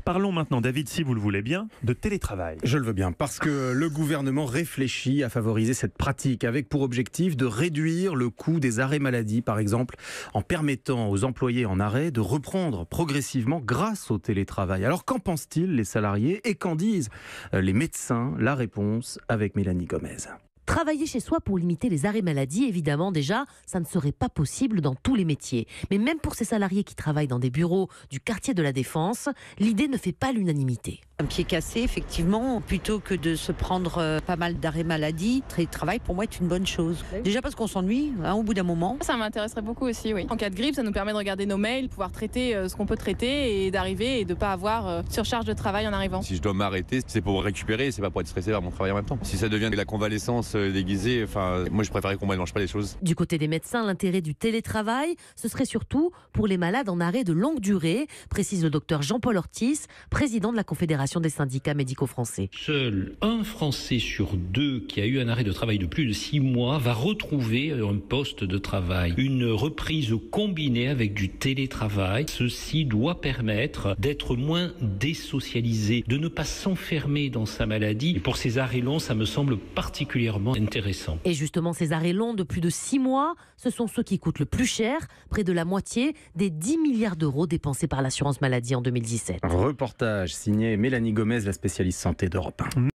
Parlons maintenant, David, si vous le voulez bien, de télétravail. Je le veux bien, parce que le gouvernement réfléchit à favoriser cette pratique avec pour objectif de réduire le coût des arrêts maladie, par exemple, en permettant aux employés en arrêt de reprendre progressivement grâce au télétravail. Alors qu'en pensent-ils les salariés et qu'en disent les médecins? La réponse avec Mélanie Gomez. Travailler chez soi pour limiter les arrêts maladie, évidemment, déjà, ça ne serait pas possible dans tous les métiers. Mais même pour ces salariés qui travaillent dans des bureaux du quartier de la Défense, l'idée ne fait pas l'unanimité. Un pied cassé, effectivement, plutôt que de se prendre pas mal d'arrêts maladie, le travail pour moi est une bonne chose. Déjà parce qu'on s'ennuie au bout d'un moment. Ça m'intéresserait beaucoup aussi, oui. En cas de grippe, ça nous permet de regarder nos mails, pouvoir traiter ce qu'on peut traiter et d'arriver et de ne pas avoir surcharge de travail en arrivant. Si je dois m'arrêter, c'est pour récupérer, c'est pas pour être stressé par mon travail en même temps. Si ça devient de la convalescence déguisée, moi je préférerais qu'on ne mélange pas les choses. Du côté des médecins, l'intérêt du télétravail, ce serait surtout pour les malades en arrêt de longue durée, précise le docteur Jean-Paul Ortiz, président de la Confédération des syndicats médicaux français. Seul un Français sur deux qui a eu un arrêt de travail de plus de 6 mois va retrouver un poste de travail. Une reprise combinée avec du télétravail, ceci doit permettre d'être moins désocialisé, de ne pas s'enfermer dans sa maladie. Et pour ces arrêts longs, ça me semble particulièrement intéressant. Et justement, ces arrêts longs de plus de 6 mois, ce sont ceux qui coûtent le plus cher, près de la moitié des 10 milliards d'euros dépensés par l'assurance maladie en 2017. Reportage signé Mélanie Gomez, la spécialiste santé d'Europe 1.